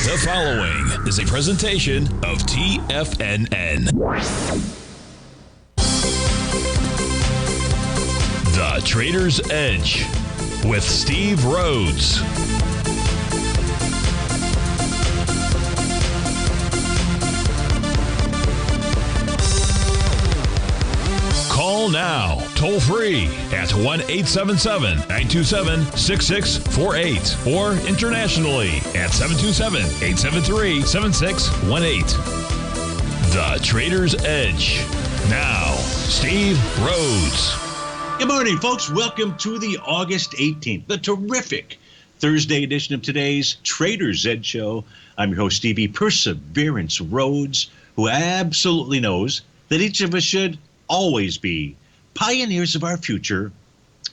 The following is a presentation of TFNN. The Trader's Edge with Steve Rhodes. Call now, toll free at 1-877-927-6648 or internationally at 727-873-7618. The Trader's Edge. Now, Steve Rhodes. Good morning, folks. Welcome to the August 18th, the terrific Thursday edition of today's Trader's Edge show. I'm your host, Stevie Perseverance Rhodes, who absolutely knows that each of us should always be pioneers of our future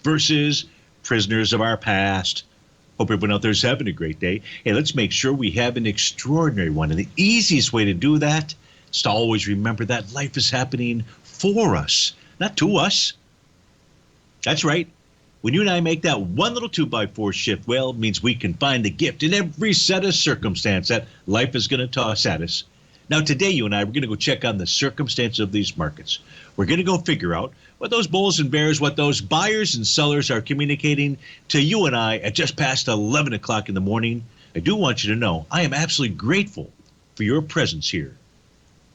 versus prisoners of our past. Hope everyone out there is having a great day. Hey, let's make sure we have an extraordinary one. And the easiest way to do that is to always remember that life is happening for us, not to us. That's right. When you and I make that one little 2x4 shift, well, it means we can find the gift in every set of circumstance that life is going to toss at us. Now, today, you and I, we're going to go check on the circumstance of these markets. We're going to go figure out what those bulls and bears, what those buyers and sellers are communicating to you and I at just past 11 o'clock in the morning. I do want you to know I am absolutely grateful for your presence here.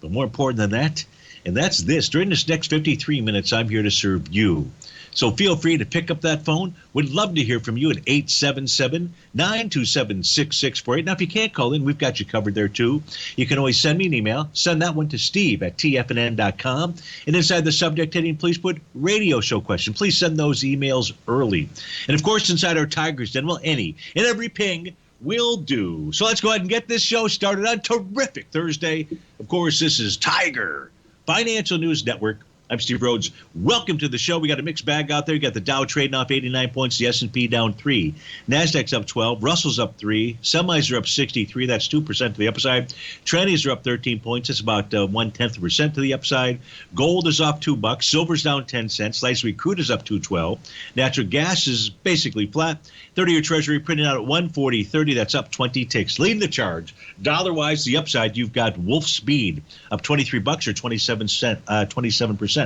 But more important than that, and that's this, during this next 53 minutes, I'm here to serve you. So feel free to pick up that phone. Would love to hear from you at 877-927-6648. Now, if you can't call in, we've got you covered there, too. You can always send me an email. Send that one to steve@tfnn.com. And inside the subject heading, please put radio show question. Please send those emails early. And, of course, inside our Tiger's Den, well, any and every ping will do. So let's go ahead and get this show started on terrific Thursday. Of course, this is Tiger Financial News Network. I'm Steve Rhodes. Welcome to the show. We got a mixed bag out there. You got the Dow trading off 89 points, the S&P down 3. NASDAQ's up 12, Russell's up 3, semis are up 63, that's 2% to the upside. Trannies are up 13 points, that's about 0.1% to the upside. Gold is off $2, silver's down 10 cents, light sweet crude is up 212. Natural gas is basically flat. 30-year Treasury printing out at 140.30, that's up 20 ticks. Leading the charge, dollar-wise, the upside, you've got Wolf Speed up $23 or 27%.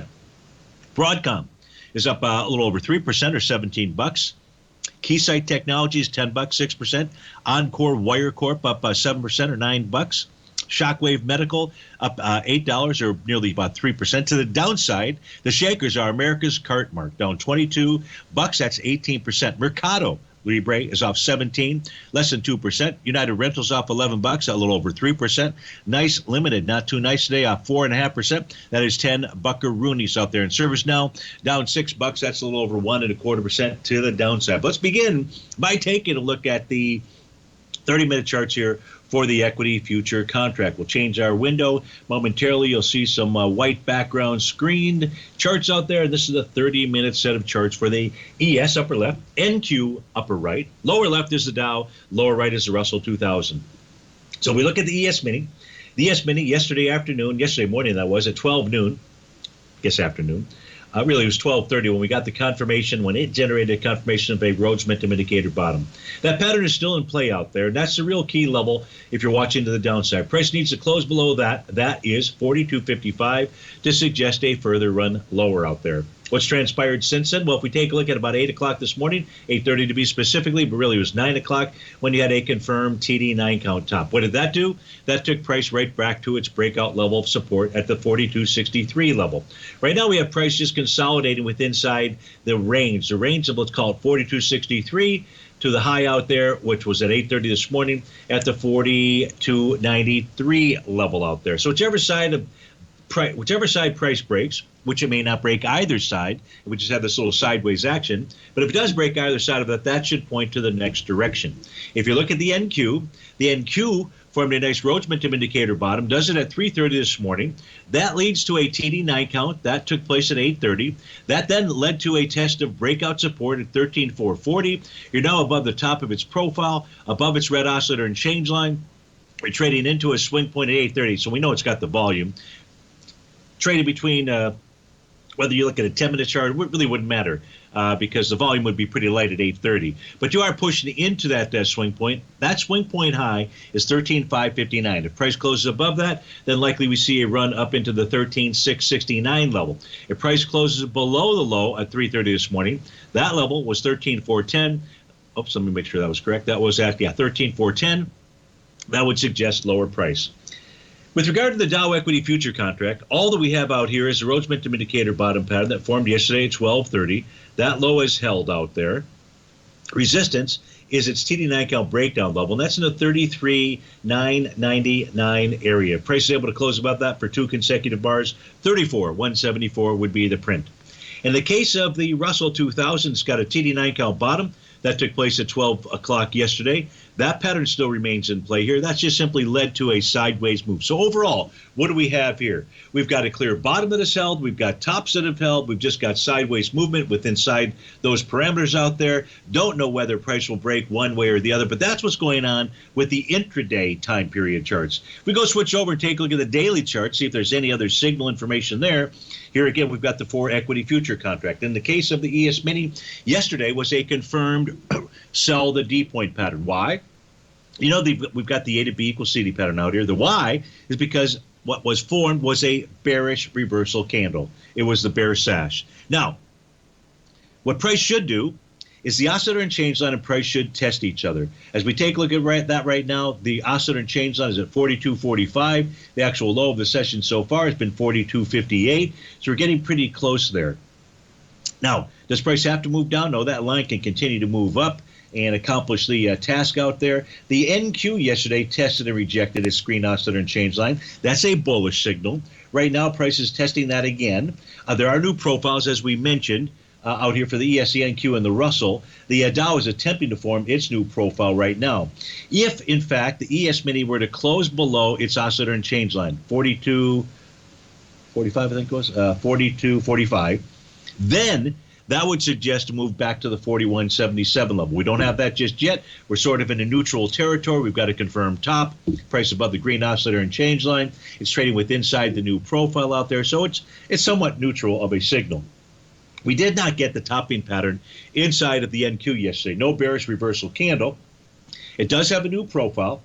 Broadcom is up a little over 3% or $17. Keysight Technologies $10, 6%. Encore Wire Corp up 7% or $9. Shockwave Medical up $8 or nearly about 3%. To the downside, the shakers are America's Cartmark down $22. That's 18%. Mercado Libre is off 17, less than 2%. United Rentals off $11, a little over 3%. Nice Limited, not too nice today, off 4.5%. That is 10 buckaroonies out there. In Service Now, down $6. That's a little over 1.25% to the downside. But let's begin by taking a look at the 30-minute charts here for the equity future contract. We'll change our window momentarily. You'll see some white background screened charts out there. This is a 30-minute set of charts for the ES upper left, NQ upper right. Lower left is the Dow, lower right is the Russell 2000. So we look at the ES Mini. The ES Mini yesterday morning that was at 12 noon, afternoon. Really, it was 12:30 when we got the confirmation, when it generated confirmation of a Rhodes Momentum Indicator bottom. That pattern is still in play out there, and that's the real key level if you're watching to the downside. Price needs to close below that. That is 42.55 to suggest a further run lower out there. What's transpired since then? Well, if we take a look at about 8 o'clock this morning, 8:30 to be specifically, but really it was 9 o'clock when you had a confirmed TD9 count top. What did that do? That took price right back to its breakout level of support at the 42.63 level. Right now we have price just consolidating with inside the range. The range of, let's call it 42.63 to the high out there, which was at 8:30 this morning at the 42.93 level out there. So whichever side price breaks, which it may not break either side, we just have this little sideways action, but if it does break either side of that, that should point to the next direction. If you look at the NQ formed a nice Rhodes Momentum Indicator bottom, does it at 3:30 this morning. That leads to a TD9 count. That took place at 8:30. That then led to a test of breakout support at 13,440. You're now above the top of its profile, above its red oscillator and change line. We're trading into a swing point at 8:30, so we know it's got the volume. Traded between Whether you look at a 10-minute chart, it really wouldn't matter because the volume would be pretty light at 8:30. But you are pushing into that swing point. That swing point high is 13,559. If price closes above that, then likely we see a run up into the 13,669 level. If price closes below the low at 3:30 this morning, that level was 13,410. Oops, let me make sure that was correct. That was at 13,410. That would suggest lower price. With regard to the Dow equity future contract, all that we have out here is the Rhodes Momentum Indicator bottom pattern that formed yesterday at 12:30. That low is held out there. Resistance is its TD9 count breakdown level, and that's in the 33,999 area. Price is able to close above that for 2 consecutive bars. 34,174 would be the print. In the case of the Russell 2000, it's got a TD9 count bottom. That took place at 12 o'clock yesterday. That pattern still remains in play here. That's just simply led to a sideways move. So overall, what do we have here? We've got a clear bottom that is held. We've got tops that have held. We've just got sideways movement with inside those parameters out there. Don't know whether price will break one way or the other, but that's what's going on with the intraday time period charts. If we go switch over and take a look at the daily chart, see if there's any other signal information there. Here again, we've got the 4 equity future contract. In the case of the ES Mini, yesterday was a confirmed sell the D point pattern. Why? You know, we've got the A to B equals CD pattern out here. The why is because what was formed was a bearish reversal candle. It was the bear sash. Now, what price should do is the oscillator and change line and price should test each other. As we take a look at that right now, the oscillator and change line is at 42.45. The actual low of the session so far has been 42.58. So we're getting pretty close there. Now, does price have to move down? No, that line can continue to move up and accomplish the task out there. The NQ yesterday tested and rejected its screen oscillator and change line. That's a bullish signal. Right now, price is testing that again. There are new profiles, as we mentioned, out here for the ES, the NQ, and the Russell. The Dow is attempting to form its new profile right now. If, in fact, the ES Mini were to close below its oscillator and change line, 42.45, I think it was, 42.45, then that would suggest a move back to the 41.77 level. We don't have that just yet. We're sort of in a neutral territory. We've got a confirmed top, price above the green oscillator and change line. It's trading with inside the new profile out there, so it's somewhat neutral of a signal. We did not get the topping pattern inside of the NQ yesterday. No bearish reversal candle. It does have a new profile.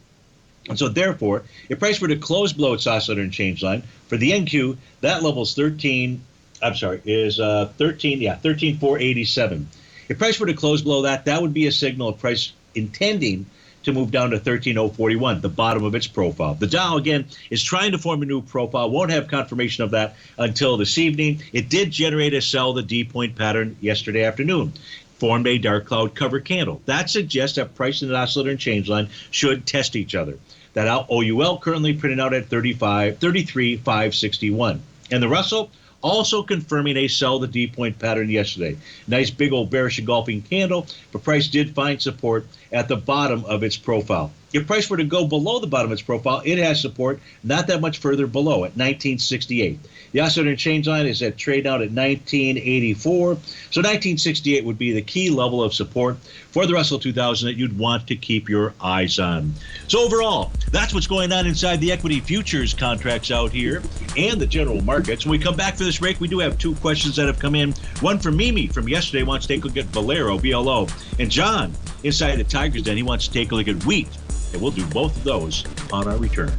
And so therefore, if price were to close below its oscillator and change line, for the NQ, that level is 13,487. If price were to close below that, that would be a signal of price intending to move down to 13,041, the bottom of its profile. The Dow, again, is trying to form a new profile. Won't have confirmation of that until this evening. It did generate a sell the D point pattern yesterday afternoon. Formed a dark cloud cover candle. That suggests that price and the oscillator and change line should test each other. That OUL currently printed out at 33,561. And the Russell also confirming a sell the D point pattern yesterday. Nice big old bearish engulfing candle, but price did find support at the bottom of its profile. If price were to go below the bottom of its profile, it has support not that much further below at 1968. The oscillator and change line is at trade out at 1984. So 1968 would be the key level of support for the Russell 2000 that you'd want to keep your eyes on. So overall, that's what's going on inside the equity futures contracts out here and the general markets. When we come back for this break, we do have 2 questions that have come in. One from Mimi from yesterday wants to take a look at Valero, VLO. And John, inside the Tiger's Den, he wants to take a look at wheat. And we'll do both of those on our return.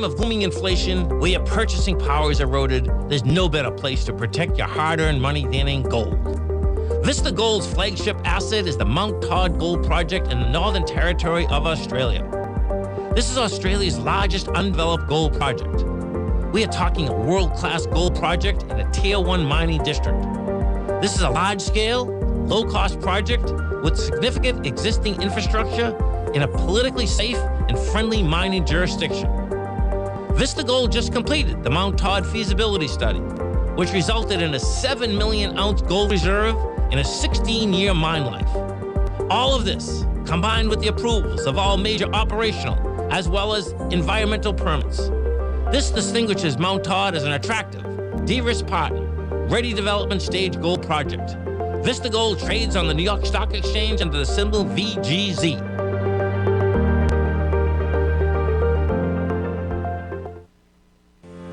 Of booming inflation, where your purchasing power is eroded, there's no better place to protect your hard-earned money than in gold. Vista Gold's flagship asset is the Mount Todd Gold Project in the Northern Territory of Australia. This is Australia's largest undeveloped gold project. We are talking a world-class gold project in a Tier 1 mining district. This is a large-scale, low-cost project with significant existing infrastructure in a politically safe and friendly mining jurisdiction. Vista Gold just completed the Mount Todd feasibility study, which resulted in a 7 million ounce gold reserve and a 16-year mine life. All of this, combined with the approvals of all major operational as well as environmental permits. This distinguishes Mount Todd as an attractive de-risk partner, ready development stage gold project. Vista Gold trades on the New York Stock Exchange under the symbol VGZ.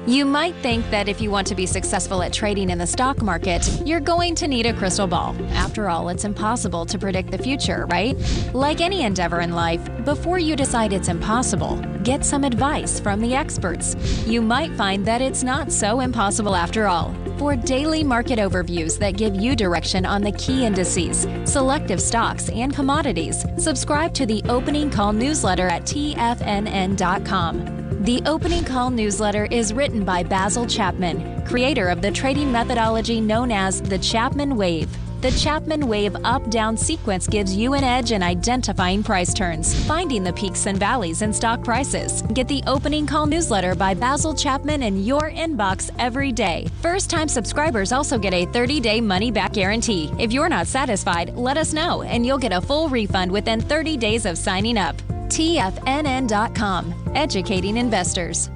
You might think that if you want to be successful at trading in the stock market, you're going to need a crystal ball. After all, it's impossible to predict the future, right? Like any endeavor in life, before you decide it's impossible, get some advice from the experts. You might find that it's not so impossible after all. For daily market overviews that give you direction on the key indices, selective stocks, and commodities, subscribe to the Opening Call newsletter at TFNN.com. The Opening Call newsletter is written by Basil Chapman, creator of the trading methodology known as the Chapman Wave. The Chapman Wave up-down sequence gives you an edge in identifying price turns, finding the peaks and valleys in stock prices. Get the Opening Call newsletter by Basil Chapman in your inbox every day. First-time subscribers also get a 30-day money-back guarantee. If you're not satisfied, let us know, and you'll get a full refund within 30 days of signing up. TFNN.com, educating investors.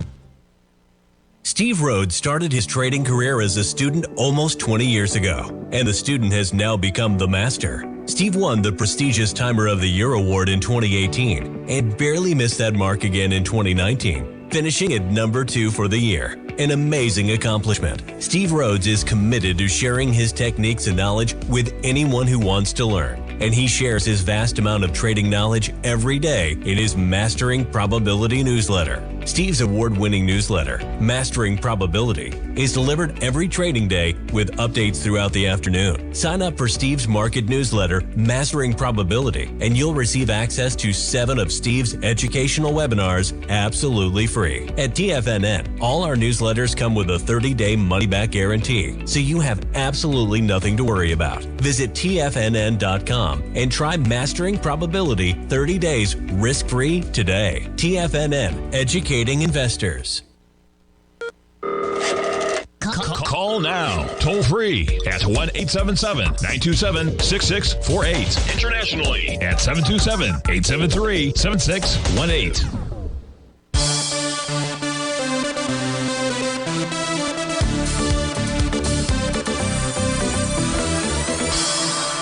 Steve Rhodes started his trading career as a student almost 20 years ago, and the student has now become the master. Steve won the prestigious Timer of the Year award in 2018 and barely missed that mark again in 2019, finishing at number 2 for the year. An amazing accomplishment. Steve Rhodes is committed to sharing his techniques and knowledge with anyone who wants to learn. And he shares his vast amount of trading knowledge every day in his Mastering Probability newsletter. Steve's award-winning newsletter, Mastering Probability, is delivered every trading day with updates throughout the afternoon. Sign up for Steve's market newsletter, Mastering Probability, and you'll receive access to 7 of Steve's educational webinars absolutely free. At TFNN, all our newsletters come with a 30-day money-back guarantee, so you have absolutely nothing to worry about. Visit TFNN.com and try Mastering Probability 30 days risk-free today. TFNN, educating investors. Call now, toll free at 1-877-927-6648. Internationally at 727-873-7618.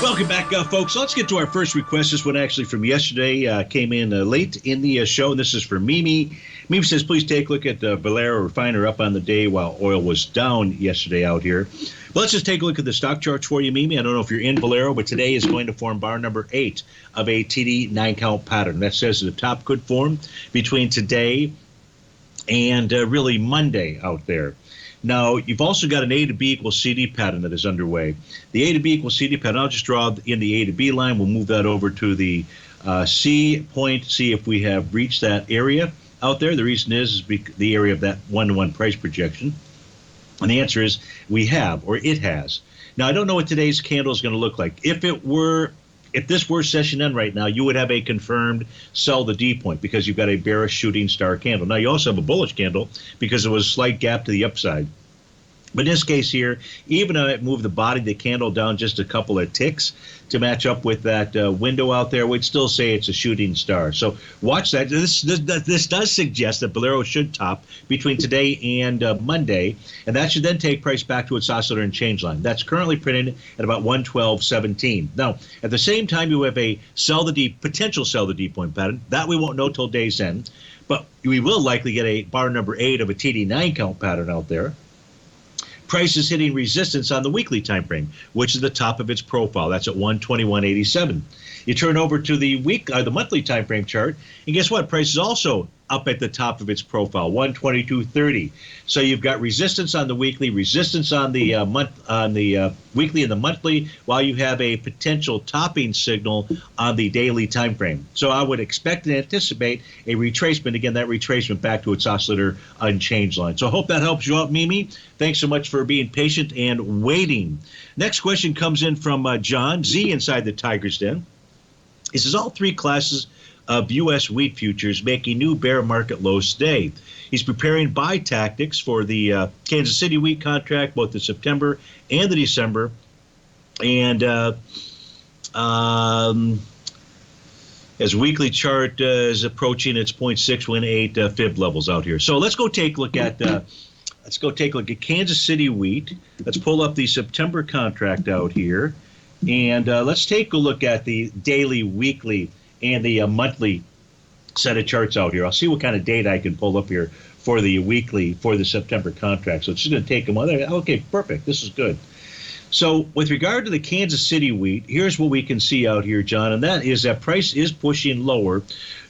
Welcome back, folks. Let's get to our first request. This one actually from yesterday came in late in the show. And this is for Mimi. Mimi says, please take a look at the Valero refiner up on the day while oil was down yesterday out here. But let's just take a look at the stock charts for you, Mimi. I don't know if you're in Valero, but today is going to form bar number 8 of a TD 9-count pattern. That says the top could form between today and really Monday out there. Now, you've also got an A to B equals CD pattern that is underway. The A to B equals CD pattern, I'll just draw in the A to B line. We'll move that over to the C point, see if we have reached that area out there. The reason is the area of that 1-to-1 price projection. And the answer is we have, or it has. Now, I don't know what today's candle is going to look like. If this were session end right now, you would have a confirmed sell the D point because you've got a bearish shooting star candle. Now, you also have a bullish candle because there was a slight gap to the upside. But in this case here, even though it moved the body of the candle down just a couple of ticks to match up with that window out there, we'd still say it's a shooting star. So watch that. This does suggest that Valero should top between today and Monday, and that should then take price back to its oscillator and change line. That's currently printed at about 112.17. Now, at the same time, you have a potential sell the D point pattern. That we won't know till day's end, but we will likely get a bar number 8 of a TD 9-count pattern out there. Price is hitting resistance on the weekly time frame, which is the top of its profile. That's at 121.87. You turn over to the monthly time frame chart, and guess what? Price is also up at the top of its profile, 122.30. So you've got resistance on the weekly, resistance on the weekly and the monthly, while you have a potential topping signal on the daily time frame. So I would expect and anticipate a retracement. Again, that retracement back to its oscillator unchanged line. So I hope that helps you out, Mimi. Thanks so much for being patient and waiting. Next question comes in from John Z inside the Tiger's Den. He says all 3 classes of U.S. wheat futures making new bear market lows today. He's preparing buy tactics for the Kansas City wheat contract, both the September and the December. And as weekly chart is approaching its 0.618 fib levels out here. So let's go take a look at Let's go take a look at Kansas City wheat. Let's pull up the September contract out here. And let's take a look at the daily, weekly, and the monthly set of charts out here. I'll see what kind of data I can pull up here for the weekly for the September contract. So it's just going to take them. Okay, perfect. This is good. So with regard to the Kansas City wheat, here's what we can see out here, John, and that is that price is pushing lower,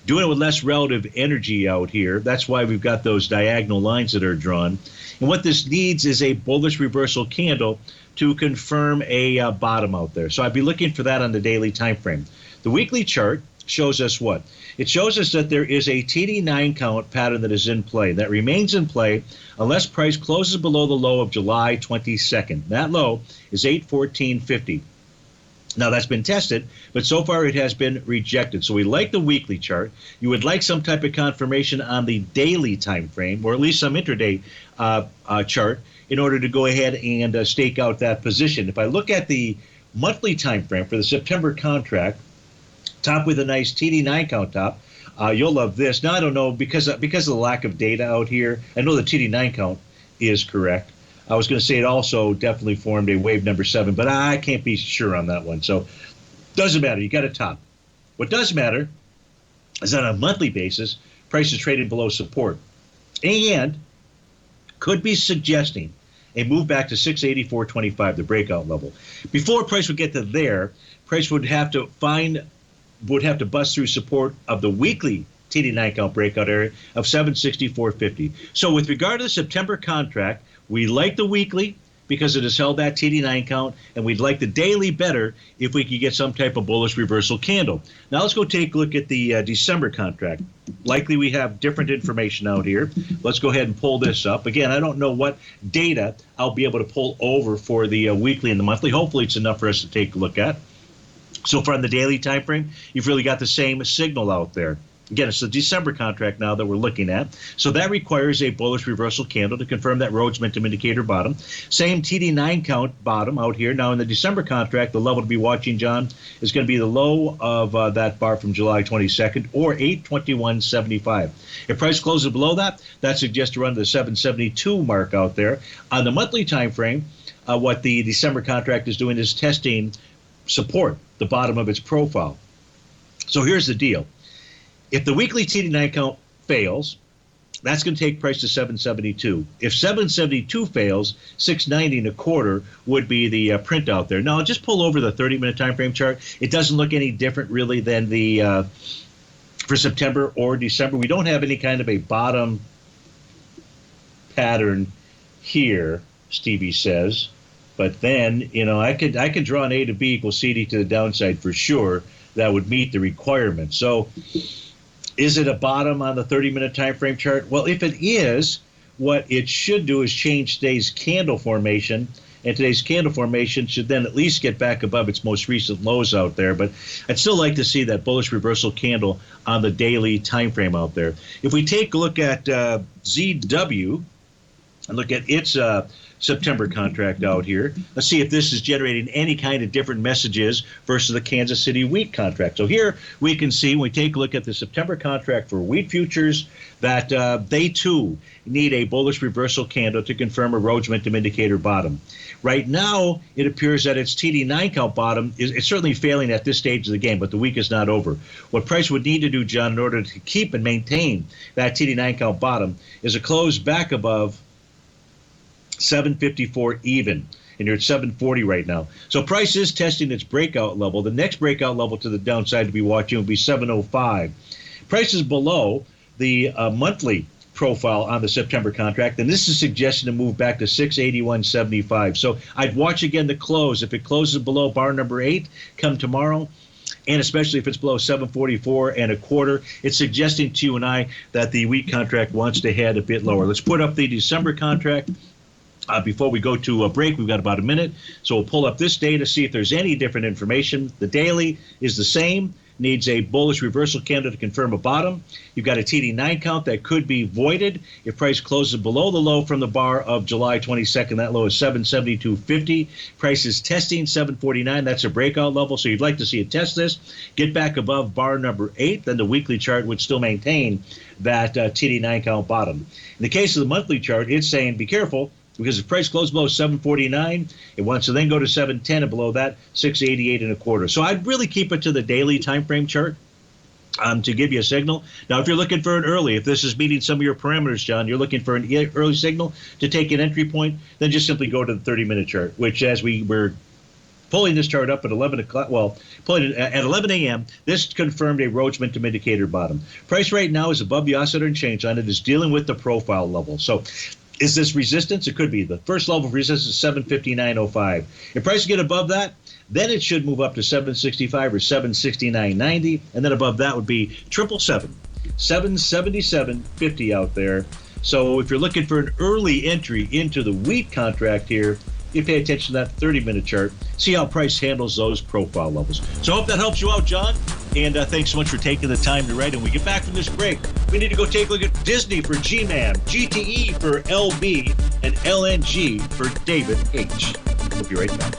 doing it with less relative energy out here. That's why we've got those diagonal lines that are drawn. And what this needs is a bullish reversal candle to confirm a bottom out there. So I'd be looking for that on the daily time frame. The weekly chart shows us what? It shows us that there is a TD9 count pattern that is in play. That remains in play unless price closes below the low of July 22nd. That low is 814.50. Now, that's been tested, but so far it has been rejected. So we like the weekly chart. You would like some type of confirmation on the daily time frame, or at least some intraday chart, in order to go ahead and stake out that position. If I look at the monthly time frame for the September contract, top with a nice TD9 count top, you'll love this. Now, I don't know, because of the lack of data out here, I know the TD9 count is correct. I was going to say it also definitely formed a wave number 7, but I can't be sure on that one. So doesn't matter. You got a top. What does matter is that on a monthly basis, price is trading below support and could be suggesting a move back to 684.25, the breakout level. Before price would get to there, price would have to bust through support of the weekly TD9 count breakout area of 764.50. So with regard to the September contract, we like the weekly because it has held that TD9 count, and we'd like the daily better if we could get some type of bullish reversal candle. Now let's go take a look at the December contract. Likely we have different information out here. Let's go ahead and pull this up. Again, I don't know what data I'll be able to pull over for the weekly and the monthly. Hopefully it's enough for us to take a look at. So far on the daily time frame, you've really got the same signal out there. Again, it's the December contract now that we're looking at. So that requires a bullish reversal candle to confirm that Rhodes momentum indicator bottom. Same TD9 count bottom out here. Now in the December contract, the level to be watching, John, is going to be the low of that bar from July 22nd, or 821.75. If price closes below that, that suggests to run to the 772 mark out there. On the monthly time frame, what the December contract is doing is testing support, the bottom of its profile. So here's the deal. If the weekly TD9 count fails, that's going to take price to 772. If 772 fails, 690.25 would be the print out there. Now, I'll just pull over the 30-minute time frame chart. It doesn't look any different, really, than the for September or December. We don't have any kind of a bottom pattern here, Stevie says. But then, I could draw an A to B equals CD to the downside for sure. That would meet the requirement. So is it a bottom on the 30-minute time frame chart? Well, if it is, what it should do is change today's candle formation, and today's candle formation should then at least get back above its most recent lows out there. But I'd still like to see that bullish reversal candle on the daily time frame out there. If we take a look at ZW and look at its September contract out here, let's see if this is generating any kind of different messages versus the Kansas City wheat contract. So here we can see, when we take a look at the September contract for wheat futures, that they too need a bullish reversal candle to confirm a Rhodes momentum indicator bottom. Right now, it appears that its TD9 count bottom is certainly failing at this stage of the game, but the week is not over. What price would need to do, John, in order to keep and maintain that TD9 count bottom is a close back above 754 even, and you're at 740 right now. So price is testing its breakout level. The next breakout level to the downside to be watching will be 705. Price is below the monthly profile on the September contract, and this is suggesting to move back to 681.75. So I'd watch again the close. If it closes below bar number 8 come tomorrow, and especially if it's below 744.25, it's suggesting to you and I that the wheat contract wants to head a bit lower. Let's put up the December contract. Before we go to a break, we've got about a minute, so we'll pull up this data, see if there's any different information. The daily is the same. needs a bullish reversal candle to confirm a bottom. You've got a TD9 count that could be voided if price closes below the low from the bar of July 22nd. That low is 772.50. Price is testing 749. That's a breakout level, so you'd like to see it test this, get back above bar number 8. Then the weekly chart would still maintain that TD9 count bottom. In the case of the monthly chart, it's saying be careful, because if price closes below 749, it wants to then go to 710, and below that 688 and a quarter. So I'd really keep it to the daily time frame chart to give you a signal. Now, if you're looking for an early, if this is meeting some of your parameters, John, you're looking for an early signal to take an entry point, then just simply go to the 30-minute chart, which as we were pulling this chart up at 11 o'clock, well, pulling it at 11 a.m., this confirmed a Rhodes Momentum Indicator bottom. Price right now is above the oscillator and change line. It is dealing with the profile level. So is this resistance? It could be. The first level of resistance is 759.05. If prices get above that, then it should move up to 765 or 769.90, and then above that would be 777.50 out there. So if you're looking for an early entry into the wheat contract here, you pay attention to that 30-minute chart, see how price handles those profile levels. So I hope that helps you out, John. And thanks so much for taking the time to write. And we get back from this break, we need to go take a look at Disney for G-Man, GTE for LB, and LNG for David H. We'll be right back.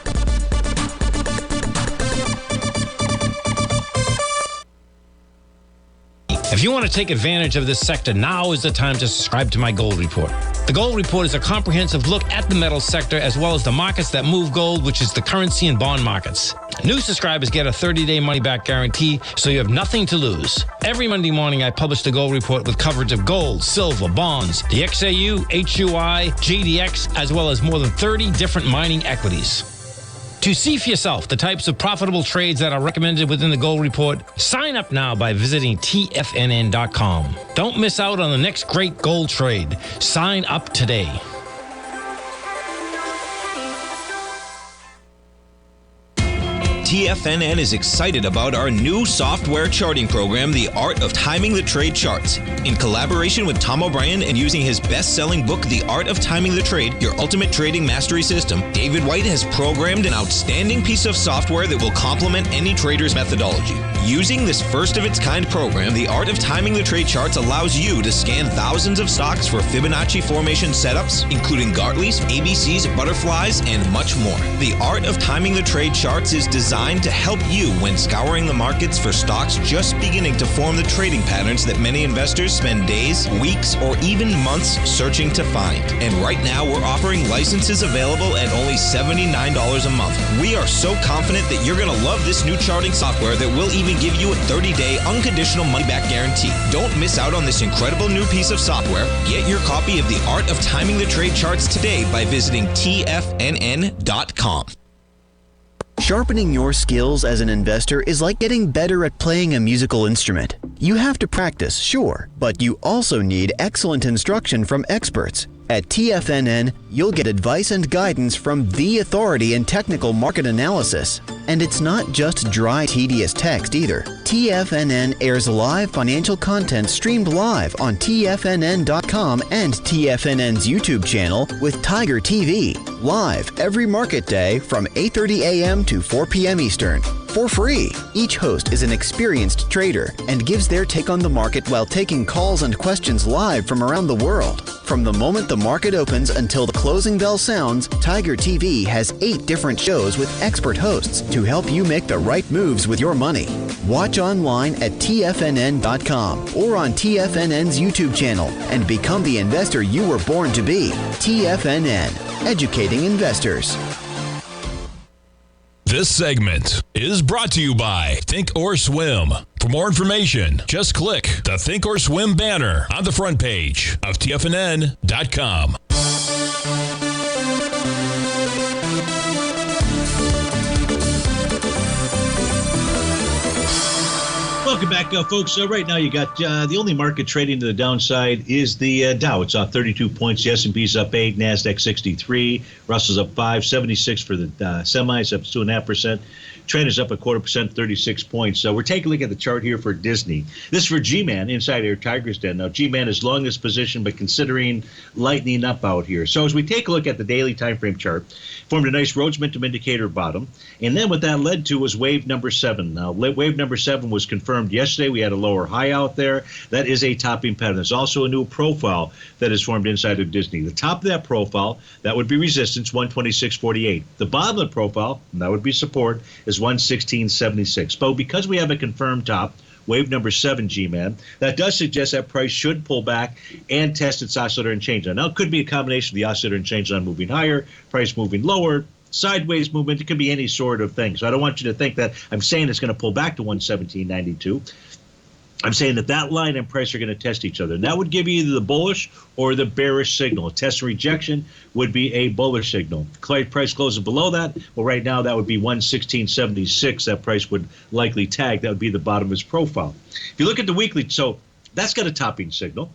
If you want to take advantage of this sector, now is the time to subscribe to my Gold Report. The Gold Report is a comprehensive look at the metals sector as well as the markets that move gold, which is the currency and bond markets. New subscribers get a 30-day money-back guarantee, so you have nothing to lose. Every Monday morning, I publish the Gold Report with coverage of gold, silver, bonds, the XAU, HUI, GDX, as well as more than 30 different mining equities. To see for yourself the types of profitable trades that are recommended within the Gold Report, sign up now by visiting TFNN.com. Don't miss out on the next great gold trade. Sign up today. TFNN is excited about our new software charting program, The Art of Timing the Trade Charts. In collaboration with Tom O'Brien and using his best-selling book, The Art of Timing the Trade, Your Ultimate Trading Mastery System, David White has programmed an outstanding piece of software that will complement any trader's methodology. Using this first-of-its-kind program, The Art of Timing the Trade Charts allows you to scan thousands of stocks for Fibonacci formation setups, including Gartley's, ABC's, butterflies, and much more. The Art of Timing the Trade Charts is designed to help you when scouring the markets for stocks just beginning to form the trading patterns that many investors spend days, weeks, or even months searching to find. And right now, we're offering licenses available at only $79 a month. We are so confident that you're going to love this new charting software that will even give you a 30-day unconditional money-back guarantee. Don't miss out on this incredible new piece of software. Get your copy of The Art of Timing the Trade Charts today by visiting TFNN.com. Sharpening your skills as an investor is like getting better at playing a musical instrument. You have to practice, sure, but you also need excellent instruction from experts. At TFNN, you'll get advice and guidance from the authority in technical market analysis. And it's not just dry, tedious text either. TFNN airs live financial content streamed live on TFNN.com and TFNN's YouTube channel with Tiger TV, live every market day from 8:30 a.m. to 4 p.m. Eastern. For free. Each host is an experienced trader and gives their take on the market while taking calls and questions live from around the world. From the moment the market opens until the closing bell sounds, Tiger TV has 8 different shows with expert hosts to help you make the right moves with your money. Watch online at TFNN.com or on TFNN's YouTube channel and become the investor you were born to be. TFNN, educating investors. This segment is brought to you by Thinkorswim. For more information, just click the Thinkorswim banner on the front page of TFNN.com. Welcome back, folks. Right now, you got the only market trading to the downside is the Dow. It's off 32 points. The S&P's up 8, NASDAQ 63, Russell's up 5, 76 for the semis, up 2.5%. Trend is up 0.25%, 36 points. So we're taking a look at the chart here for Disney. This is for G-Man inside Air Tiger's Den. Now, G-Man is long this position, but considering lightening up out here. So as we take a look at the daily time frame chart, formed a nice Rhodes momentum indicator bottom. And then what that led to was wave number 7. Now, wave number 7 was confirmed yesterday. We had a lower high out there. That is a topping pattern. There's also a new profile that is formed inside of Disney. The top of that profile, that would be resistance, 126.48. The bottom of the profile, and that would be support, is 116.76. But because we have a confirmed top, wave number 7, G-Man, that does suggest that price should pull back and test its oscillator and change line. Now, it could be a combination of the oscillator and change line moving higher, price moving lower, sideways movement. It could be any sort of thing. So I don't want you to think that I'm saying it's going to pull back to 117.92. I'm saying that line and price are going to test each other. And that would give you either the bullish or the bearish signal. A test and rejection would be a bullish signal. Price closes below that. Well, right now that would be 116.76. That price would likely tag. That would be the bottom of its profile. If you look at the weekly, so that's got a topping signal.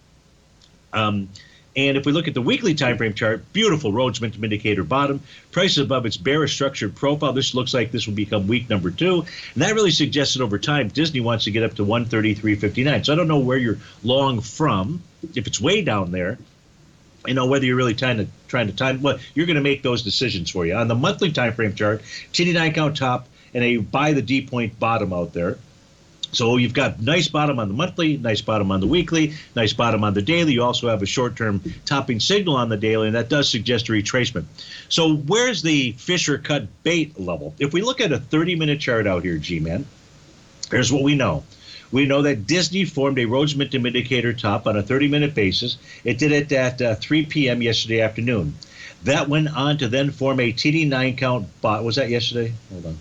And if we look at the weekly time frame chart, beautiful Rhodes momentum indicator bottom, price above its bearish structured profile. This looks like this will become week number 2. And that really suggests that over time, Disney wants to get up to 133.59. So I don't know where you're long from. If it's way down there, whether you're really trying to time, well, you're going to make those decisions for you. On the monthly time frame chart, TD9 count top and a buy the D point bottom out there. So you've got nice bottom on the monthly, nice bottom on the weekly, nice bottom on the daily. You also have a short-term topping signal on the daily, and that does suggest a retracement. So where's the Fisher cut bait level? If we look at a 30-minute chart out here, G-Man, here's what we know. We know that Disney formed a Rhodes momentum indicator top on a 30-minute basis. It did it at 3 p.m. yesterday afternoon. That went on to then form a TD9 count bot. Was that yesterday? Hold on.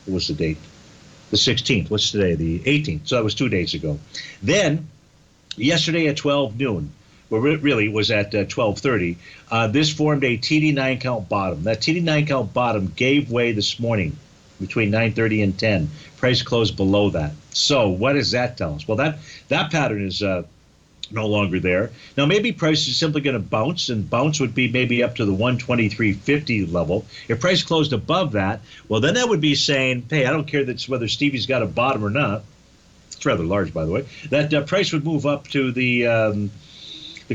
What was the date? The 16th. What's today? The 18th. So that was 2 days ago. Then, yesterday at 12 noon, well, really it was at 12:30, this formed a TD9 count bottom. That TD9 count bottom gave way this morning between 9:30 and 10. Price closed below that. So what does that tell us? Well, that pattern is no longer there. Now, maybe price is simply going to bounce, and bounce would be maybe up to the 123.50 level. If price closed above that, well, then that would be saying, hey, I don't care whether Stevie's got a bottom or not. It's rather large, by the way. That price would move up to the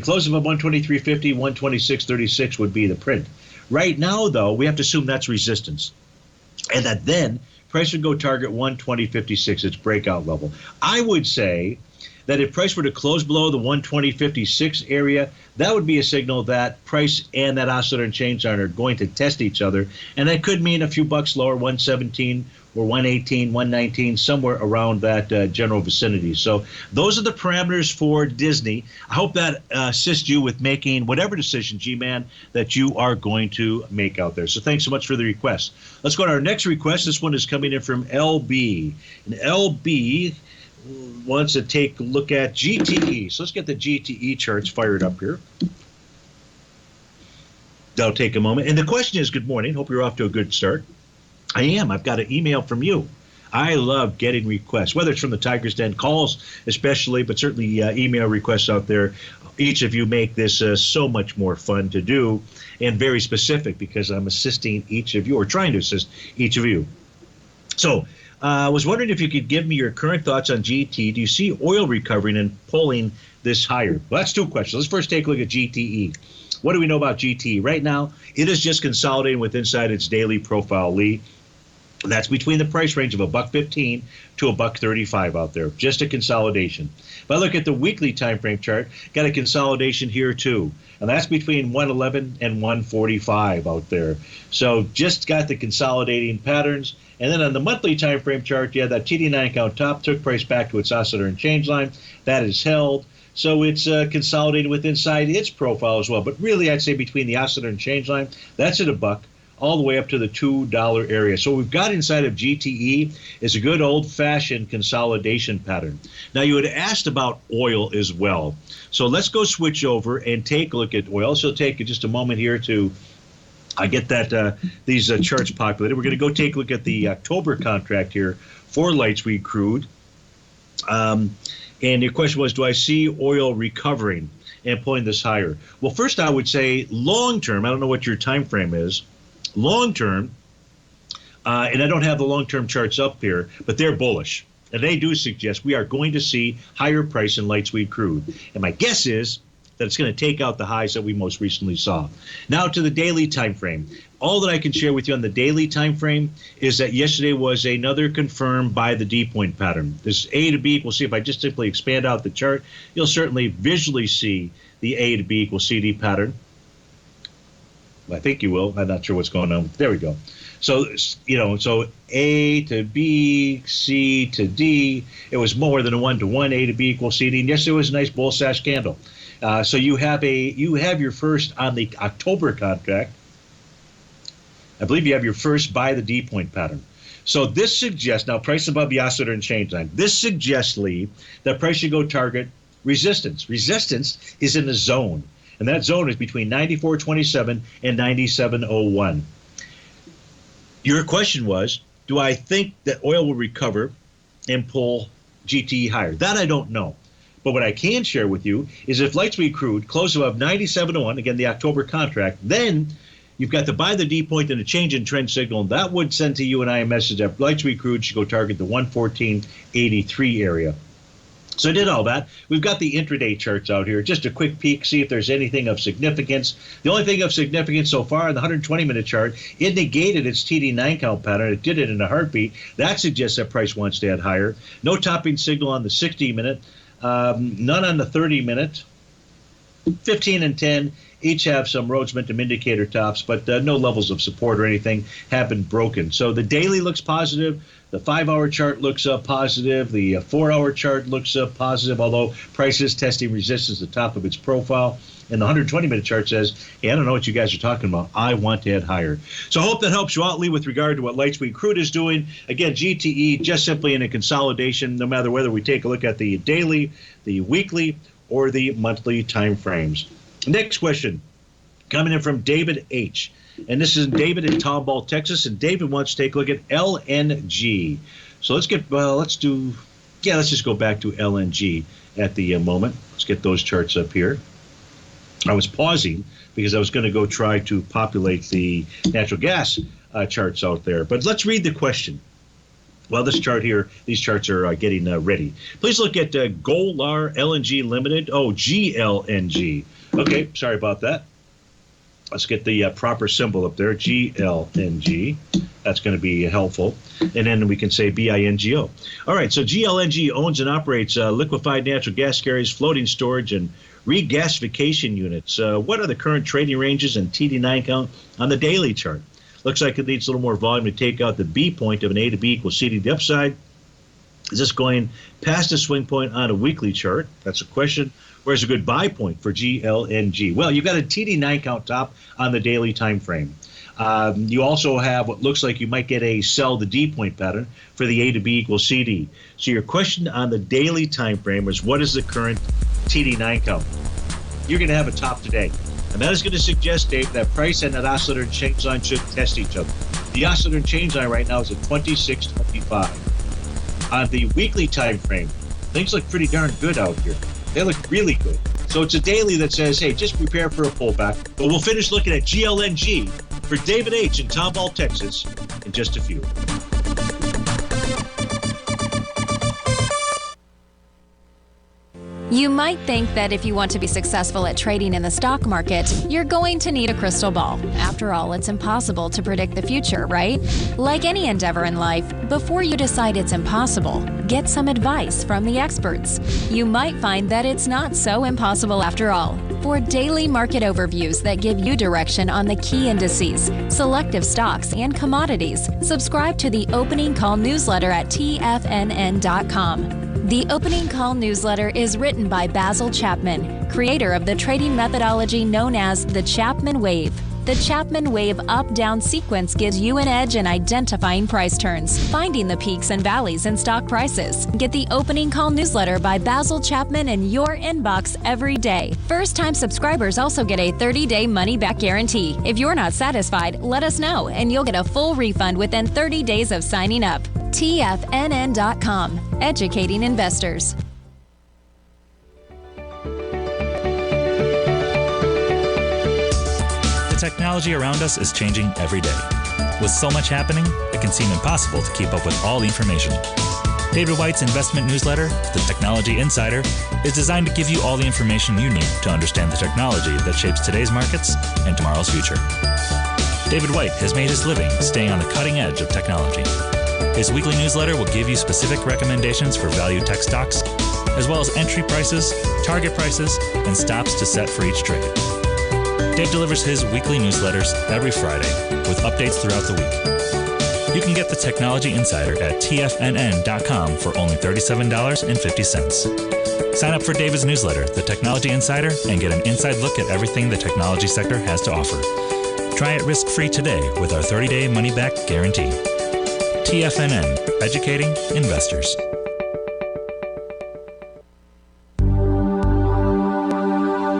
close of a 123.50, 126.36 would be the print. Right now, though, we have to assume that's resistance, and that then price would go target 120.56, its breakout level. I would say that if price were to close below the 120.56 area, that would be a signal that price and that oscillator and change line are going to test each other. And that could mean a few bucks lower, 117 or 118, 119, somewhere around that general vicinity. So those are the parameters for Disney. I hope that assists you with making whatever decision, G-Man, that you are going to make out there. So thanks so much for the request. Let's go to our next request. This one is coming in from LB. And LB wants to take a look at GTE. So let's get the GTE charts fired up here. That'll take a moment. And the question is, good morning. Hope you're off to a good start. I am. I've got an email from you. I love getting requests, whether it's from the Tiger's Den, calls especially, but certainly email requests out there. Each of you make this so much more fun to do and very specific because I'm assisting each of you or trying to assist each of you. So I was wondering if you could give me your current thoughts on GT. Do you see oil recovering and pulling this higher? Well, that's 2 questions. Let's first take a look at GTE. What do we know about GTE? Right now, it is just consolidating with inside its daily profile lead. That's between the price range of $1.15 to $1.35 out there. Just a consolidation. If I look at the weekly time frame chart, got a consolidation here too. And that's between 111 and 145 out there. So just got the consolidating patterns. And then on the monthly time frame chart, yeah, that TD9 count top took price back to its oscillator and change line. That is held. So it's consolidated with inside its profile as well. But really, I'd say between the oscillator and change line, that's at $1. All the way up to the $2 area. So what we've got inside of GTE is a good old-fashioned consolidation pattern. Now, you had asked about oil as well. So let's go switch over and take a look at oil. So take just a moment here to get that these charts populated. We're going to go take a look at the October contract here for light sweet crude. And your question was, do I see oil recovering and pulling this higher? Well, first I would say long-term, I don't know what your time frame is, long-term, And I don't have the long-term charts up here, but they're bullish. And they do suggest we are going to see higher price in light sweet crude. And my guess is that it's going to take out the highs that we most recently saw. Now to the daily time frame. All that I can share with you on the daily time frame is that yesterday was another confirmed by the D point pattern. This A to B equals C. If I just simply expand out the chart, you'll certainly visually see the A to B equals CD pattern. I think you will. I'm not sure what's going on. There we go. So, so A to B, C to D, it was more than a 1-to-1, A to B equals CD. And yesterday was a nice bull sash candle. So you have your first on the October contract. I believe you have your first by the D point pattern. So this suggests, now price above the oscillator and change line. This suggests, Lee, that price should go target resistance. Resistance is in a zone, and that zone is between 94.27 and 97.01. Your question was, do I think that oil will recover and pull GTE higher? That I don't know. But what I can share with you is if light sweet crude closes above 97.01, again, the October contract, then you've got the buy the D point and a change in trend signal. And that would send to you and I a message that light sweet crude should go target the 114.83 area. So I did all that. We've got the intraday charts out here. Just a quick peek, see if there's anything of significance. The only thing of significance so far in the 120-minute chart, it negated its TD9 count pattern. It did it in a heartbeat. That suggests that price wants to head higher. No topping signal on the 60-minute. None on the 30-minute. 15 and 10 each have some Rhodes momentum indicator tops, but no levels of support or anything have been broken. So the daily looks positive. The 5-hour chart looks positive. The 4-hour chart looks positive, although price is testing resistance at the top of its profile. And the 120-minute chart says, hey, I don't know what you guys are talking about. I want to head higher. So I hope that helps you out, Lee, with regard to what light sweet crude is doing. Again, GTE just simply in a consolidation, no matter whether we take a look at the daily, the weekly, or the monthly time frames. Next question coming in from David H. And this is David in Tomball, Texas. And David wants to take a look at LNG. So let's just go back to LNG at the moment. Let's get those charts up here. I was pausing because I was going to go try to populate the natural gas charts out there. But let's read the question. Well, this chart here, these charts are getting ready. Please look at Golar LNG Limited. Oh, GLNG. Okay, sorry about that. Let's get the proper symbol up there, GLNG. That's going to be helpful. And then we can say BINGO. All right, so GLNG owns and operates liquefied natural gas carriers, floating storage, and regasification units. What are the current trading ranges and TD9 count on the daily chart? Looks like it needs a little more volume to take out the B point of an A to B equals C to the upside. Is this going past a swing point on a weekly chart? That's a question. Where's a good buy point for GLNG? Well, you've got a TD9 count top on the daily time frame. You also have what looks like you might get a sell the D point pattern for the A to B equals CD. So your question on the daily time frame is what is the current TD9 count? You're going to have a top today. And that is going to suggest, Dave, that price and that oscillator and change line should test each other. The oscillator and change line right now is at 26.25. On the weekly time frame, things look pretty darn good out here. They look really good. So it's a daily that says, hey, just prepare for a pullback. But we'll finish looking at GLNG for David H. in Tomball, Texas, in just a few. You might think that if you want to be successful at trading in the stock market, you're going to need a crystal ball. After all, it's impossible to predict the future, right? Like any endeavor in life, before you decide it's impossible, get some advice from the experts. You might find that it's not so impossible after all. For daily market overviews that give you direction on the key indices, selective stocks, and commodities, subscribe to the Opening Call newsletter at TFNN.com. The Opening Call newsletter is written by Basil Chapman, creator of the trading methodology known as the Chapman Wave. The Chapman Wave up-down sequence gives you an edge in identifying price turns, finding the peaks and valleys in stock prices. Get the Opening Call newsletter by Basil Chapman in your inbox every day. First-time subscribers also get a 30-day money-back guarantee. If you're not satisfied, let us know, and you'll get a full refund within 30 days of signing up. TFNN.com, educating investors. The technology around us is changing every day. With so much happening, it can seem impossible to keep up with all the information. David White's investment newsletter, The Technology Insider, is designed to give you all the information you need to understand the technology that shapes today's markets and tomorrow's future. David White has made his living staying on the cutting edge of technology. His weekly newsletter will give you specific recommendations for value tech stocks, as well as entry prices, target prices, and stops to set for each trade. Dave delivers his weekly newsletters every Friday with updates throughout the week. You can get the Technology Insider at TFNN.com for only $37.50. Sign up for David's newsletter, The Technology Insider, and get an inside look at everything the technology sector has to offer. Try it risk-free today with our 30-day money-back guarantee. TFNN, educating investors.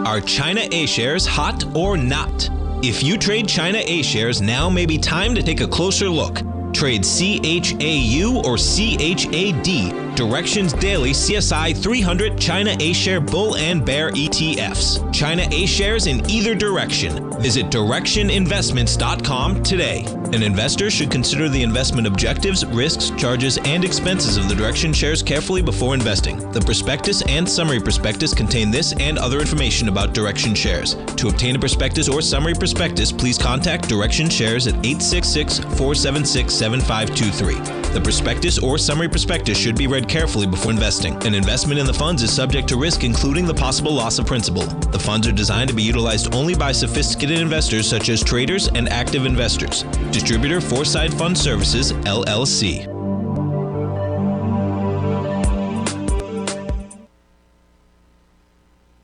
Are China A-shares hot or not? If you trade China A-shares, now may be time to take a closer look. Trade CHAU or CHAD, Directions Daily CSI 300 China A-share Bull and Bear ETFs. China A-shares in either direction. Visit directioninvestments.com today. An investor should consider the investment objectives, risks, charges, and expenses of the Direction shares carefully before investing. The prospectus and summary prospectus contain this and other information about Direction shares. To obtain a prospectus or summary prospectus, please contact Direction shares at 866-476-7523. The prospectus or summary prospectus should be read carefully before investing. An investment in the funds is subject to risk, including the possible loss of principal. The funds are designed to be utilized only by sophisticated investors such as traders and active investors. Distributor Foreside Fund Services, LLC.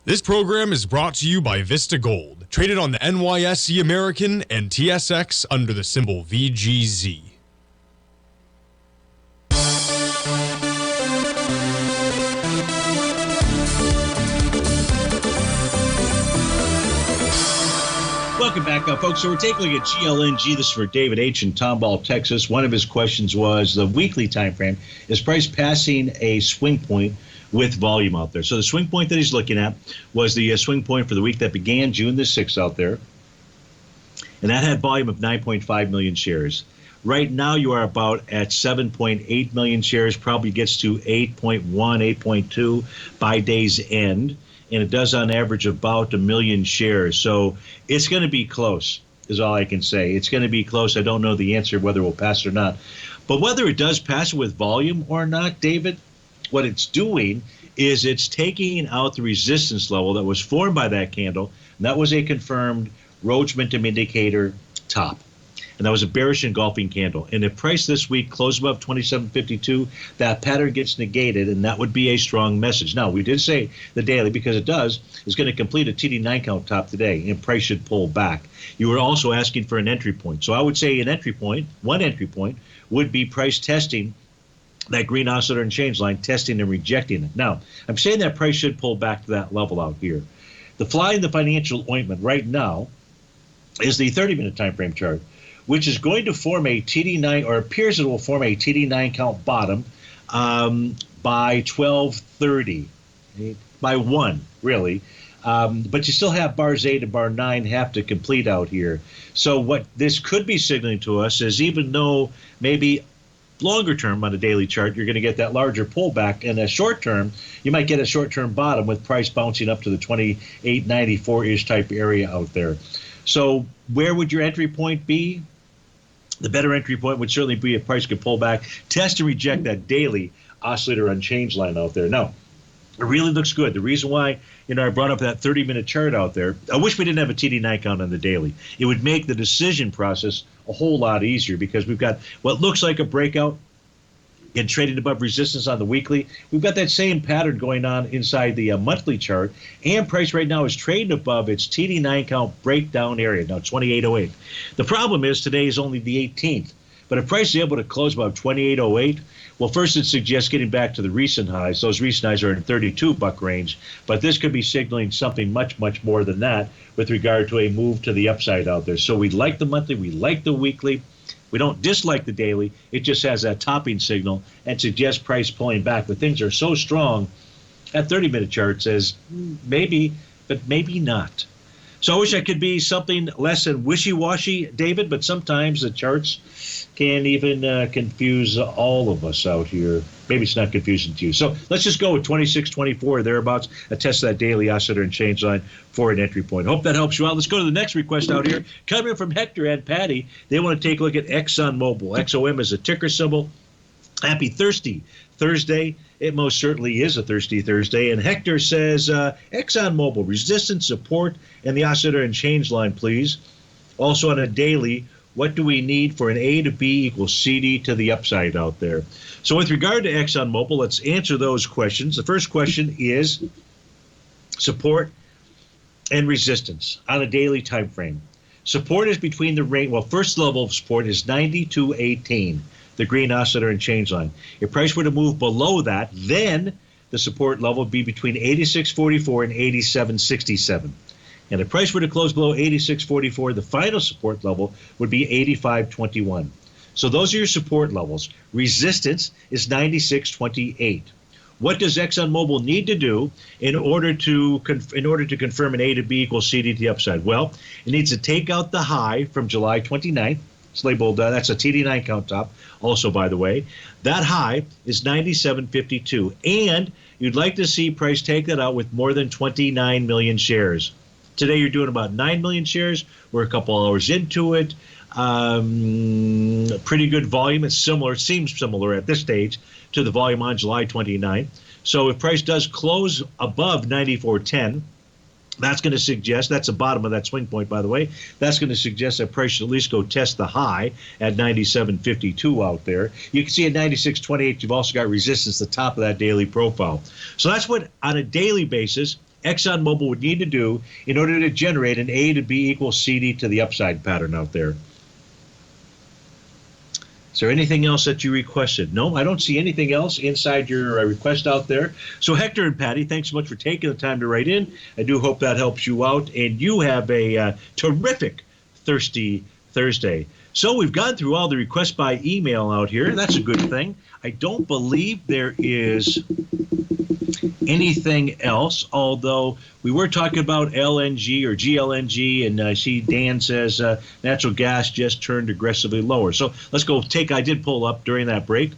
This program is brought to you by Vista Gold, traded on the NYSE American and TSX under the symbol VGZ. Welcome back, folks. So we're taking a look at GLNG. This is for David H. in Tomball, Texas. One of his questions was the weekly time frame. Is price passing a swing point with volume out there? So the swing point that he's looking at was the swing point for the week that began June the 6th out there. And that had volume of 9.5 million shares. Right now you are about at 7.8 million shares, probably gets to 8.1, 8.2 by day's end. And it does on average about 1 million shares. So it's going to be close, is all I can say. It's going to be close. I don't know the answer whether it will pass or not. But whether it does pass with volume or not, David, what it's doing is it's taking out the resistance level that was formed by that candle. And that was a confirmed Rhodes Momentum Indicator top. And that was a bearish engulfing candle. And if price this week closed above 27.52, that pattern gets negated, and that would be a strong message. Now, we did say the daily, because it does, is going to complete a TD9 count top today, and price should pull back. You were also asking for an entry point. So I would say an entry point, one entry point, would be price testing that green oscillator and change line, testing and rejecting it. Now, I'm saying that price should pull back to that level out here. The fly in the financial ointment right now is the 30-minute time frame chart, which is going to form a TD9, or appears it will form a TD9 count bottom by 12:30, by 1, really. But you still have bars 8 and bar 9 have to complete out here. So what this could be signaling to us is, even though maybe longer term on a daily chart, you're going to get that larger pullback, and a short term, you might get a short term bottom with price bouncing up to the 28.94-ish type area out there. So where would your entry point be? The better entry point would certainly be if price could pull back, test and reject that daily oscillator unchanged line out there. Now, it really looks good. The reason why, I brought up that 30-minute chart out there, I wish we didn't have a TD9 count on the daily. It would make the decision process a whole lot easier, because we've got what looks like a breakout and traded above resistance on the weekly. We've got that same pattern going on inside the monthly chart, and price right now is trading above its TD9 count breakdown area, now 28.08. The problem is today is only the 18th, but if price is able to close above 28.08, well, first it suggests getting back to the recent highs. Those recent highs are in $32 range, but this could be signaling something much, much more than that with regard to a move to the upside out there. So we like the monthly, we like the weekly. We don't dislike the daily. It just has that topping signal and suggests price pulling back. But things are so strong, that 30-minute chart says maybe, but maybe not. So I wish I could be something less than wishy-washy, David, but sometimes the charts can even confuse all of us out here. Maybe it's not confusing to you. So let's just go with 26.24 thereabouts, a test of that daily oscillator and change line for an entry point. Hope that helps you out. Let's go to the next request out here. Coming from Hector and Patty, they want to take a look at ExxonMobil. XOM is a ticker symbol. Happy Thirsty Thursday. It most certainly is a Thirsty Thursday. And Hector says, ExxonMobil, resistance, support, and the oscillator and change line, please. Also on a daily, what do we need for an A to B equals CD to the upside out there? So with regard to ExxonMobil, let's answer those questions. The first question is support and resistance on a daily time frame. Support is between the range. Well, first level of support is 92.18, the green oscillator and change line. If price were to move below that, then the support level would be between 86.44 and 87.67. And if price were to close below 86.44, the final support level would be 85.21. So those are your support levels. Resistance is 96.28. What does ExxonMobil need to do in order to confirm an A to B equals CD to the upside? Well, it needs to take out the high from July 29th. It's labeled, that's a TD9 count top. Also, by the way, that high is 97.52. And you'd like to see price take that out with more than 29 million shares. Today you're doing about 9 million shares. We're a couple hours into it. Pretty good volume. It's similar, seems similar at this stage to the volume on July 29. So if price does close above 94.10, that's going to suggest, that's the bottom of that swing point, by the way, that's going to suggest that price should at least go test the high at 97.52 out there. You can see at 96.28, you've also got resistance at the top of that daily profile. So that's what, on a daily basis, ExxonMobil would need to do in order to generate an A to B equals CD to the upside pattern out there. Is there anything else that you requested? No, I don't see anything else inside your request out there. So Hector and Patty, thanks so much for taking the time to write in. I do hope that helps you out, and you have a terrific Thirsty Thursday. So we've gone through all the requests by email out here. That's a good thing. I don't believe there is anything else, although we were talking about LNG or GLNG, and I see Dan says natural gas just turned aggressively lower. So let's go I did pull up during that break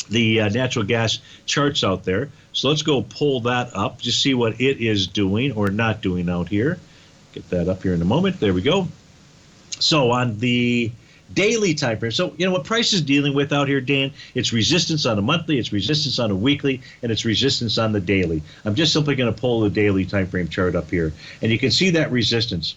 the natural gas charts out there. So let's go pull that up, just see what it is doing or not doing out here. Get that up here in a moment. There we go. So on the daily time frame, so you know what price is dealing with out here, Dan? It's resistance on a monthly, it's resistance on a weekly, and it's resistance on the daily. I'm just simply going to pull the daily time frame chart up here, and you can see that resistance.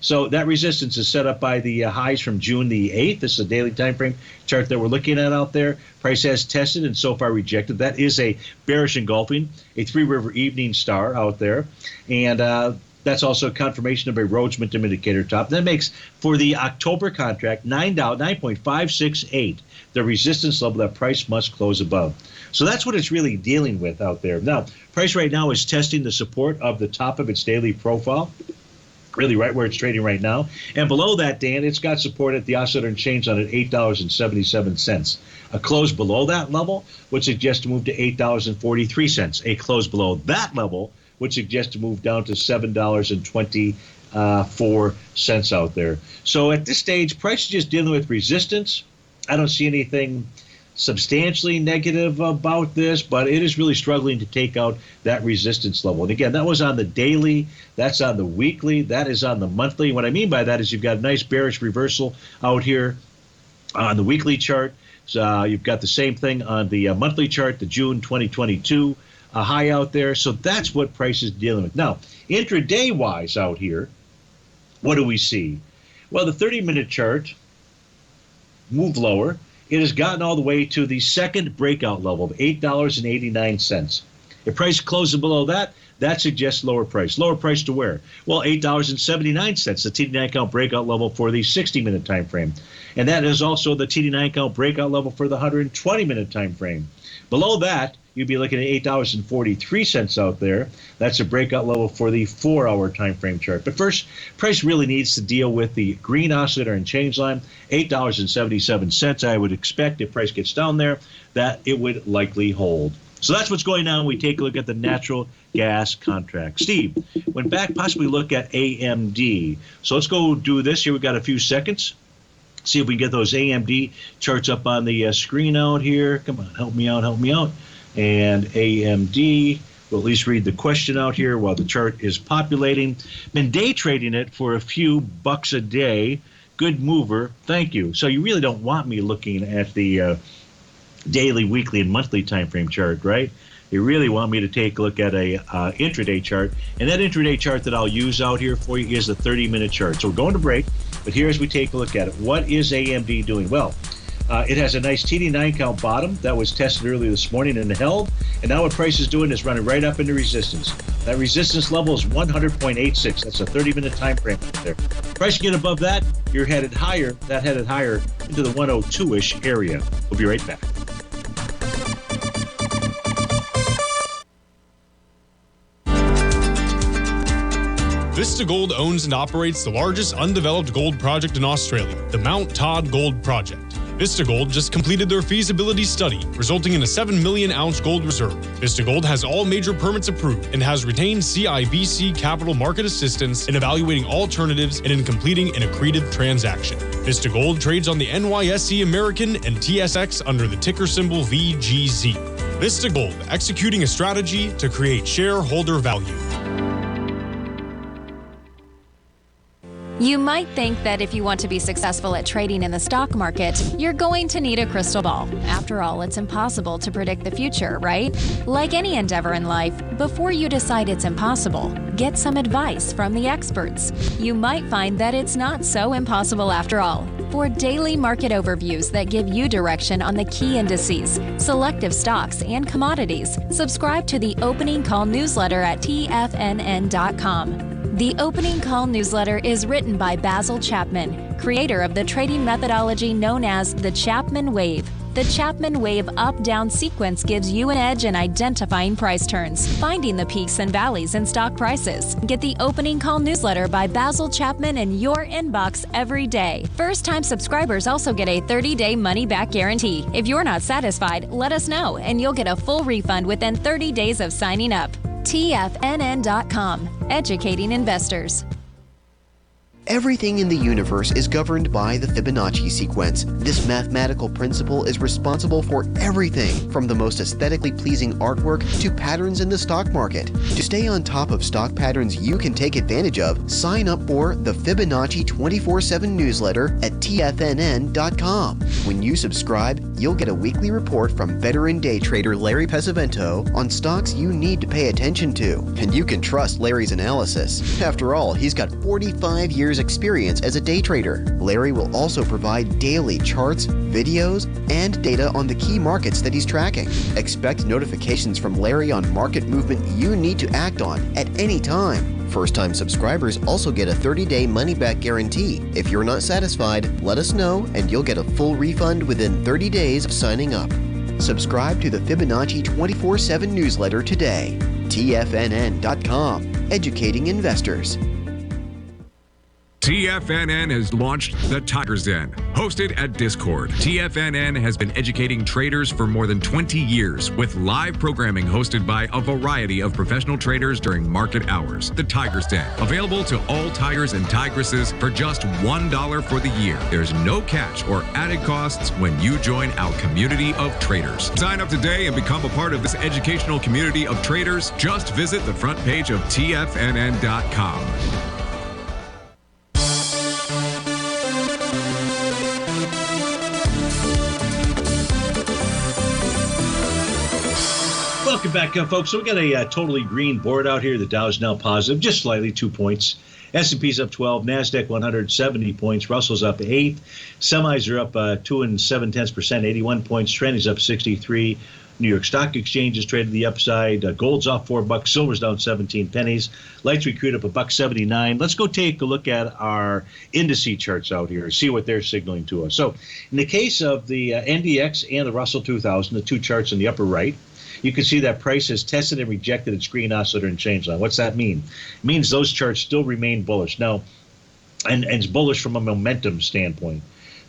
So that resistance is set up by the highs from June the 8th. This is a daily time frame chart that we're looking at out there. Price has tested and so far rejected. That is a bearish engulfing, a three-river evening star out there, and that's also a confirmation of a Rhodes momentum indicator top. That makes, for the October contract, $9.568, the resistance level that price must close above. So that's what it's really dealing with out there. Now, price right now is testing the support of the top of its daily profile, really right where it's trading right now. And below that, Dan, it's got support at the oscillator and change on at $8.77. A close below that level would suggest to move to $8.43. A close below that level would suggest to move down to $7.24 out there. So at this stage, price is just dealing with resistance. I don't see anything substantially negative about this, but it is really struggling to take out that resistance level. And again, that was on the daily, that's on the weekly, that is on the monthly. What I mean by that is you've got a nice bearish reversal out here on the weekly chart. So you've got the same thing on the monthly chart, the June 2022 high out there. So that's what price is dealing with. Now, intraday-wise out here, what do we see? Well, the 30-minute chart moved lower. It has gotten all the way to the second breakout level of $8.89. If price closes below that, that suggests lower price. Lower price to where? Well, $8.79, the TD9 count breakout level for the 60-minute time frame. And that is also the TD9 count breakout level for the 120-minute time frame. Below that, you'd be looking at $8.43 out there. That's a breakout level for the 4-hour time frame chart. But first, price really needs to deal with the green oscillator and change line, $8.77. I would expect if price gets down there that it would likely hold. So that's what's going on when we take a look at the natural gas contract. Steve, went back, possibly look at AMD. So let's go do this here. We've got a few seconds. See if we can get those AMD charts up on the screen out here. Come on, help me out. And AMD, we'll at least read the question out here while the chart is populating. Been day trading it for a few bucks a day. Good mover. Thank you. So you really don't want me looking at the daily, weekly, and monthly time frame chart, right? You really want me to take a look at a intraday chart. And that intraday chart that I'll use out here for you is the 30-minute chart. So we're going to break, but here as we take a look at it, what is AMD doing? Well, it has a nice TD9 count bottom that was tested earlier this morning and held. And now what price is doing is running right up into resistance. That resistance level is 100.86. That's a 30-minute time frame there. Price get above that, you're headed higher. That headed higher into the 102-ish area. We'll be right back. Vista Gold owns and operates the largest undeveloped gold project in Australia, the Mount Todd Gold Project. Vista Gold just completed their feasibility study, resulting in a 7 million ounce gold reserve. Vista Gold has all major permits approved and has retained CIBC capital market assistance in evaluating alternatives and in completing an accretive transaction. Vista Gold trades on the NYSE American and TSX under the ticker symbol VGZ. Vista Gold, executing a strategy to create shareholder value. You might think that if you want to be successful at trading in the stock market, you're going to need a crystal ball. After all, it's impossible to predict the future, right? Like any endeavor in life, before you decide it's impossible, get some advice from the experts. You might find that it's not so impossible after all. For daily market overviews that give you direction on the key indices, selective stocks, and commodities, subscribe to the Opening Call newsletter at TFNN.com. The Opening Call newsletter is written by Basil Chapman, creator of the trading methodology known as the Chapman Wave. The Chapman Wave up-down sequence gives you an edge in identifying price turns, finding the peaks and valleys in stock prices. Get the Opening Call newsletter by Basil Chapman in your inbox every day. First-time subscribers also get a 30-day money-back guarantee. If you're not satisfied, let us know, and you'll get a full refund within 30 days of signing up. TFNN.com, educating investors. Everything in the universe is governed by the Fibonacci sequence. This mathematical principle is responsible for everything from the most aesthetically pleasing artwork to patterns in the stock market. To stay on top of stock patterns you can take advantage of, sign up for the Fibonacci 24/7 newsletter at TFNN.com. When you subscribe, you'll get a weekly report from veteran day trader Larry Pesavento on stocks you need to pay attention to. And you can trust Larry's analysis. After all, he's got 45 years experience as a day trader. Larry will also provide daily charts, videos, and data on the key markets that he's tracking. Expect notifications from Larry on market movement you need to act on at any time. First-time subscribers also get a 30-day money-back guarantee. If you're not satisfied, let us know and you'll get a full refund within 30 days of signing up. Subscribe to the Fibonacci 24/7 newsletter today. TFNN.com, educating investors. TFNN has launched the Tiger's Den. Hosted at Discord, TFNN has been educating traders for more than 20 years with live programming hosted by a variety of professional traders during market hours. The Tiger's Den, available to all tigers and tigresses for just $1 for the year. There's no catch or added costs when you join our community of traders. Sign up today and become a part of this educational community of traders. Just visit the front page of TFNN.com. Welcome back, folks. So we got a totally green board out here. The Dow is now positive, just slightly, 2 points. S&P's up 12, NASDAQ 170 points, Russell's up 8, semis are up 2 7/10%, 81 points, trend is up 63. New York Stock Exchange is traded the upside. Gold's off $4, silver's down 17 pennies. Lights recruit up $1.79. Let's go take a look at our indice charts out here and see what they're signaling to us. So in the case of the NDX and the Russell 2000, the two charts in the upper right, you can see that price has tested and rejected its green oscillator and change line. What's that mean? It means those charts still remain bullish. Now, and it's bullish from a momentum standpoint.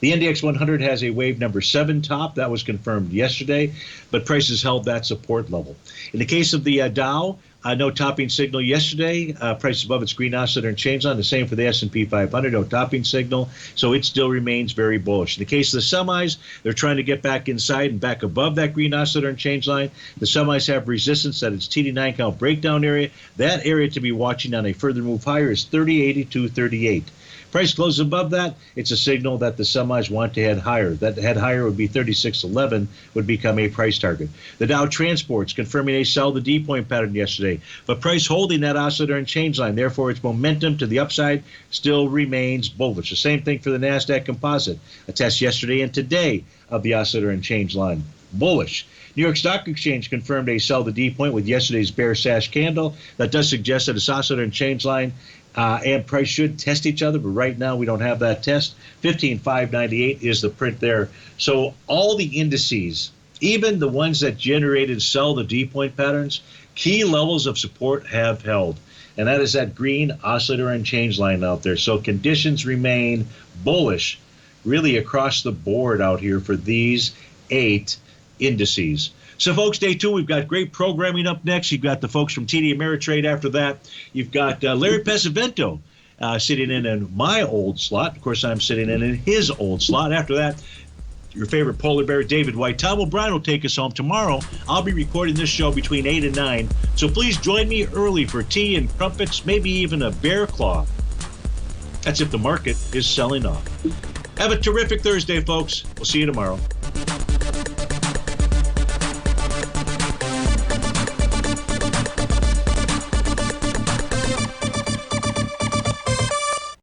The NDX 100 has a wave number 7 top. That was confirmed yesterday, but prices held that support level. In the case of the Dow, no topping signal yesterday. Price above its green oscillator and change line. The same for the S&P 500. No topping signal, so it still remains very bullish. In the case of the semis, they're trying to get back inside and back above that green oscillator and change line. The semis have resistance at its TD9 count breakdown area. That area to be watching on a further move higher is 30.8238. Price closes above that, it's a signal that the semis want to head higher. That head higher would be 36.11, would become a price target. The Dow Transports confirming a sell the D point pattern yesterday, but price holding that oscillator and change line. Therefore, its momentum to the upside still remains bullish. The same thing for the NASDAQ Composite. A test yesterday and today of the oscillator and change line. Bullish. New York Stock Exchange confirmed a sell the D point with yesterday's bear sash candle. That does suggest that its oscillator and change line and price should test each other, but right now we don't have that test. 15,598 is the print there. So all the indices, even the ones that generated sell the D point patterns, key levels of support have held. And that is that green oscillator and change line out there. So conditions remain bullish really across the board out here for these 8 indices. So, folks, day 2, we've got great programming up next. You've got the folks from TD Ameritrade after that. You've got Larry Pesavento sitting in my old slot. Of course, I'm sitting in his old slot. After that, your favorite polar bear, David White. Tom O'Brien will take us home tomorrow. I'll be recording this show between 8 and 9. So please join me early for tea and crumpets, maybe even a bear claw. That's if the market is selling off. Have a terrific Thursday, folks. We'll see you tomorrow.